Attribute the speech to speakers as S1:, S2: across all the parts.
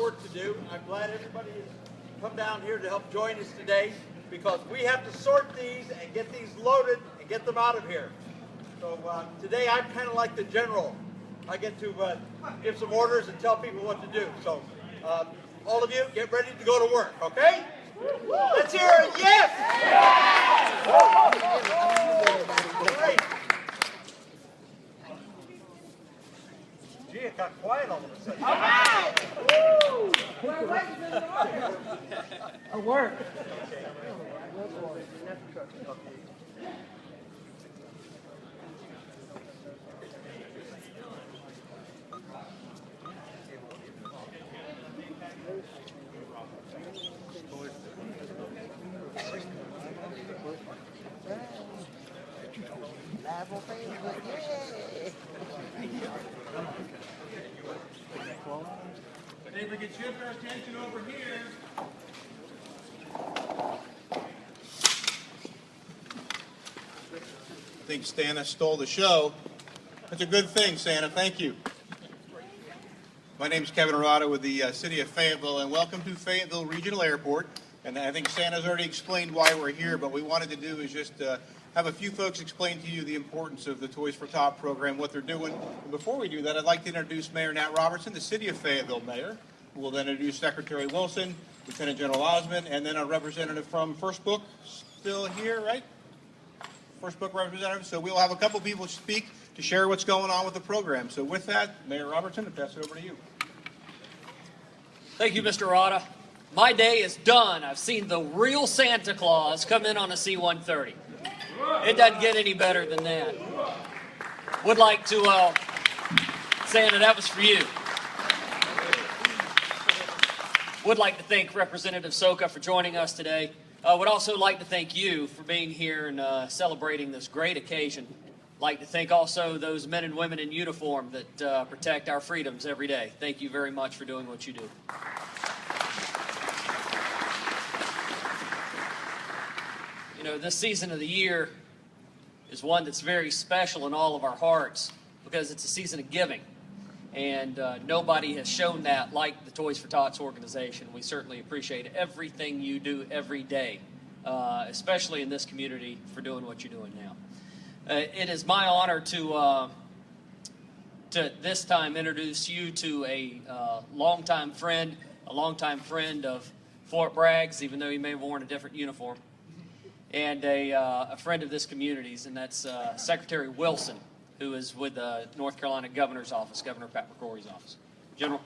S1: work to do. I'm glad everybody has come down here to help join us today because we have to sort these and get these loaded and get them out of here. So today I'm kind of like the general. I get to give some orders and tell people what to do. So all of you, get ready to go to work, okay? Let's hear it. Yes! Great. Gee, it got quiet all of a sudden.
S2: All right! Woo! We're waiting for the order. A work.
S3: Hey, we can shift our attention over here. I think Santa stole the show. That's a good thing, Santa. Thank you. My name is Kevin Arata with the City of Fayetteville, and welcome to Fayetteville Regional Airport. And I think Santa's already explained why we're here, but what we wanted to do is just have a few folks explain to you the importance of the Toys for Tots program, what they're doing. And before we do that, I'd like to introduce Mayor Nat Robertson, the City of Fayetteville Mayor, who will then introduce Secretary Wilson, Lieutenant General Osmond, and then a representative from First Book, still here, right? First Book representative. So we'll have a couple people speak to share what's going on with the program. So with that, Mayor Robertson, I pass it over to you.
S4: Thank you, Mr. Arata. My day is done. I've seen the real Santa Claus come in on a C-130. It doesn't get any better than that. Would like to, Santa, that was for you. Would like to thank Representative Soka for joining us today. Would also like to thank you for being here and celebrating this great occasion. Like to thank also those men and women in uniform that protect our freedoms every day. Thank you very much for doing what you do. You know, this season of the year is one that's very special in all of our hearts because it's a season of giving. And nobody has shown that like the Toys for Tots organization. We certainly appreciate everything you do every day, especially in this community, for doing what you're doing now. It is my honor to this time introduce you to a longtime friend of Fort Bragg's, even though he may have worn a different uniform, and a friend of this community's, and that's Secretary Wilson, who is with the North Carolina Governor's Office, Governor Pat McCrory's office. General.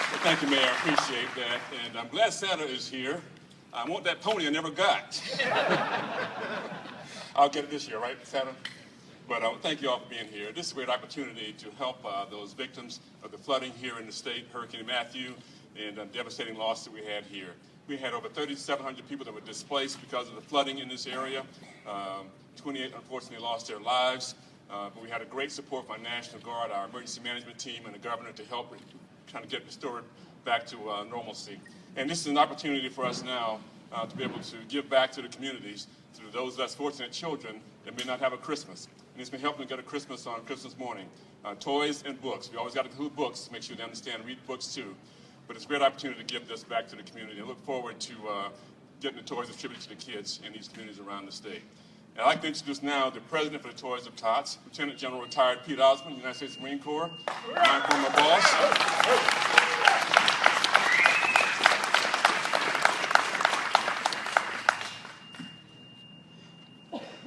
S5: Well, thank you, Mayor. I appreciate that. And I'm glad Santa is here. I want that pony I never got. I'll get it this year, right, Santa? But thank you all for being here. This is a great opportunity to help those victims of the flooding here in the state, Hurricane Matthew, and devastating loss that we had here. We had over 3,700 people that were displaced because of the flooding in this area. 28 unfortunately lost their lives. But we had a great support from our National Guard, our emergency management team, and the governor to help trying to get restored back to normalcy. And this is an opportunity for us now to be able to give back to the communities, to those less fortunate children that may not have a Christmas. And it's been helping them get a Christmas on Christmas morning. Toys and books. We always got to include books to make sure they understand, read books too. But it's a great opportunity to give this back to the community. I look forward to getting the toys distributed to the kids in these communities around the state. And I'd like to introduce now the president for the Toys of Tots, Lieutenant General retired Pete Osmond, United States Marine Corps, my former boss.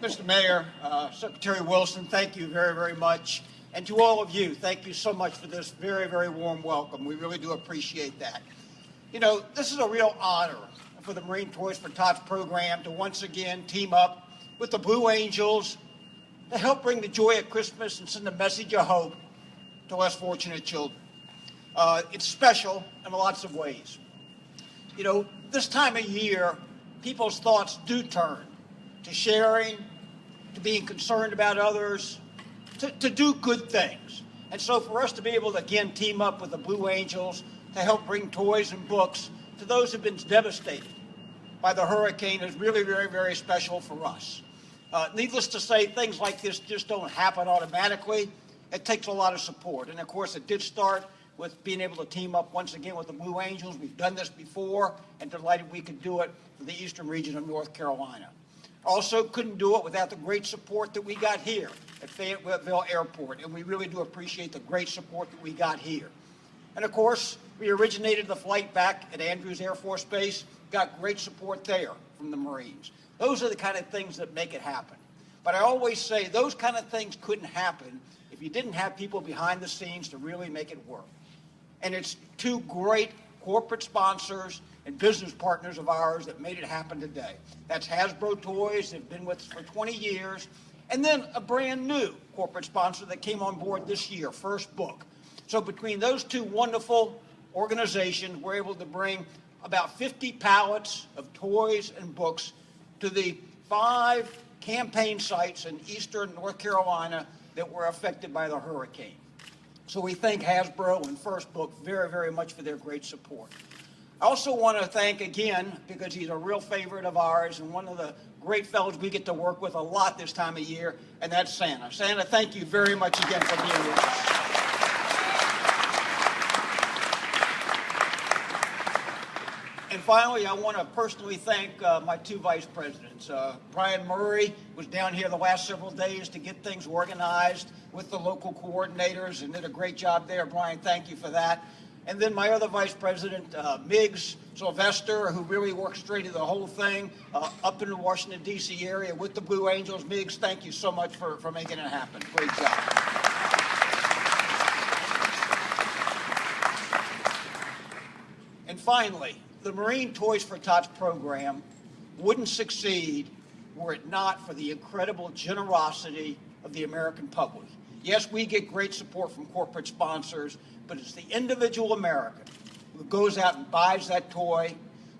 S6: Mr. Mayor, Secretary Wilson, thank you very, very much. And to all of you, thank you so much for this very, very warm welcome. We really do appreciate that. You know, this is a real honor for the Marine Toys for Tots program to once again team up with the Blue Angels to help bring the joy of Christmas and send a message of hope to less fortunate children. It's special in lots of ways. You know, this time of year, people's thoughts do turn to sharing, to being concerned about others, to do good things. And so for us to be able to, again, team up with the Blue Angels to help bring toys and books to those who've been devastated by the hurricane is really very, very special for us. Needless to say, things like this just don't happen automatically. it takes a lot of support. And of course, it did start with being able to team up once again with the Blue Angels. We've done this before, and delighted we could do it for the Eastern region of North Carolina. Also couldn't do it without the great support that we got here at Fayetteville Airport, and we really do appreciate the great support that we got here. And of course, we originated the flight back at Andrews Air Force Base, got great support there from the Marines. Those are the kind of things that make it happen. But I always say those kind of things couldn't happen if you didn't have people behind the scenes to really make it work. And it's two great corporate sponsors and business partners of ours that made it happen today. That's Hasbro Toys, they've been with us for 20 years, and then a brand new corporate sponsor that came on board this year, First Book. So between those two wonderful organizations, we're able to bring about 50 pallets of toys and books to the 5 campaign sites in eastern North Carolina that were affected by the hurricane. So we thank Hasbro and First Book very, very much for their great support. I also want to thank again, because he's a real favorite of ours and one of the great fellows we get to work with a lot this time of year, and that's Santa. Santa, thank you very much again for being with us. And finally, I want to personally thank my 2 vice presidents. Brian Murray was down here the last several days to get things organized with the local coordinators and did a great job there. Brian, thank you for that. And then my other vice president, Miggs Sylvester, who really worked straight to the whole thing up in the Washington, D.C. area with the Blue Angels. Miggs, thank you so much for making it happen. Great job. And finally, the Marine Toys for Tots program wouldn't succeed were it not for the incredible generosity of the American public. Yes, we get great support from corporate sponsors, but it's the individual American who goes out and buys that toy,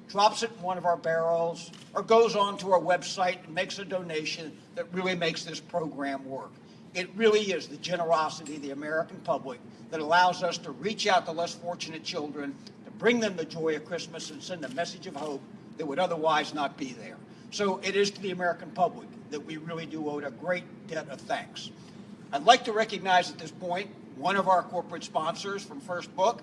S6: drops it in one of our barrels, or goes onto our website and makes a donation that really makes this program work. It really is the generosity of the American public that allows us to reach out to less fortunate children, bring them the joy of Christmas, and send a message of hope that would otherwise not be there. So it is to the American public that we really do owe a great debt of thanks. I'd like to recognize at this point one of our corporate sponsors from First Book.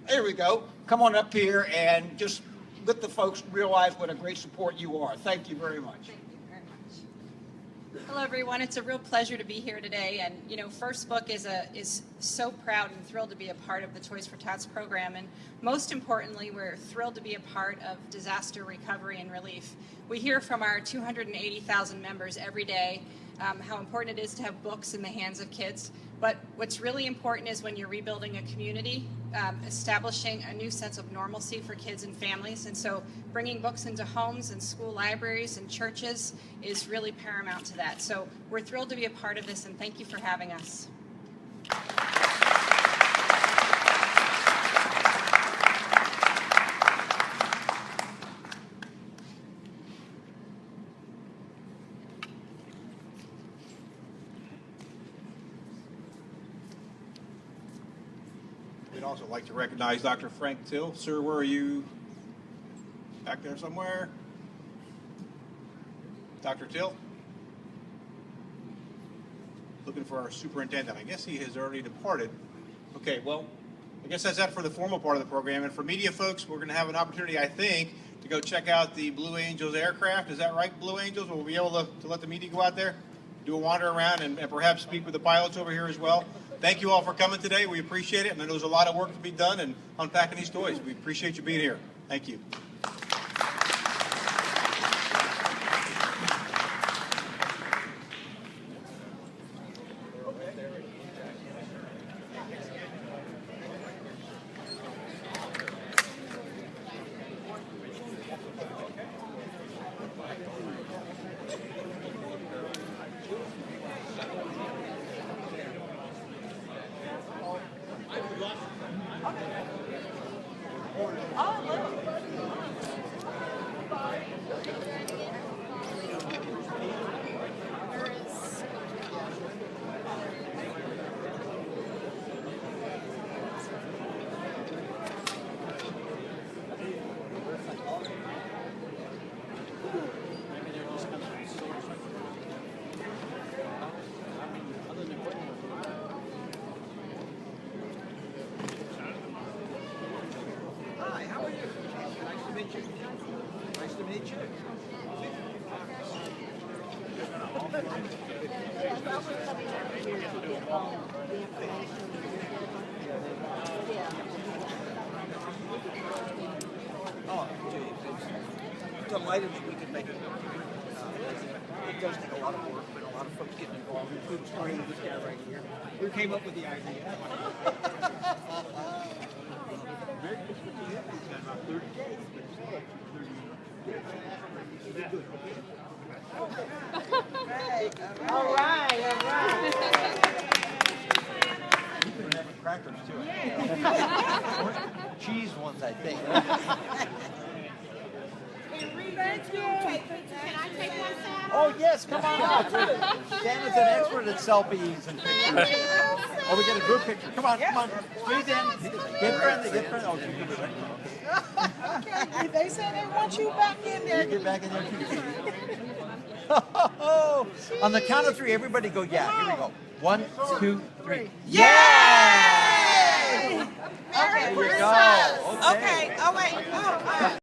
S6: There we go. Come on up here and just let the folks realize what a great support you are. Thank you very much.
S7: Thank you very much. Hello, everyone. It's a real pleasure to be here today. And, you know, First Book is so proud and thrilled to be a part of the Toys for Tots program. And most importantly, we're thrilled to be a part of disaster recovery and relief. We hear from our 280,000 members every day how important it is to have books in the hands of kids. But what's really important is when you're rebuilding a community, establishing a new sense of normalcy for kids and families. And so bringing books into homes and school libraries and churches is really paramount to that. So we're thrilled to be a part of this, and thank you for having us.
S3: We'd also like to recognize Dr. Frank Till. Sir, where are you? Back there somewhere? Dr. Till? Looking for our superintendent. I guess he has already departed. Okay, well, I guess that's that for the formal part of the program. And for media folks, we're going to have an opportunity, I think, to go check out the Blue Angels aircraft. Is that right, Blue Angels? Will we be able to let the media go out there, do a wander around, and perhaps speak with the pilots over here as well? Thank you all for coming today. We appreciate it. And there's a lot of work to be done in unpacking these toys. We appreciate you being here. Thank you.
S6: meet you. Nice to meet you. Oh, geez. Delighted that we could make it. It does take a lot of work, but a lot of folks getting involved. Including starting this guy right here. Who came up with the idea? Very good. He's got about 30 days, but it's still
S2: All right, all right.
S6: crackers too. Cheese ones, I think.
S2: Thank you. Can I take one, Sam?
S6: Oh yes, come on up. Santa's an expert at selfies and pictures. Oh, we get a group picture. Come on, come on. Squeeze in. Get friendly, get friendly. Oh, she's good.
S2: Okay, they say they want you back in there.
S6: You get back in there too. On the count of three, everybody go, yeah. Here we go. 1, 2, 3.
S2: Yay!
S6: There
S2: Merry
S6: you
S2: Christmas.
S6: go.
S2: Okay, oh wait. Oh,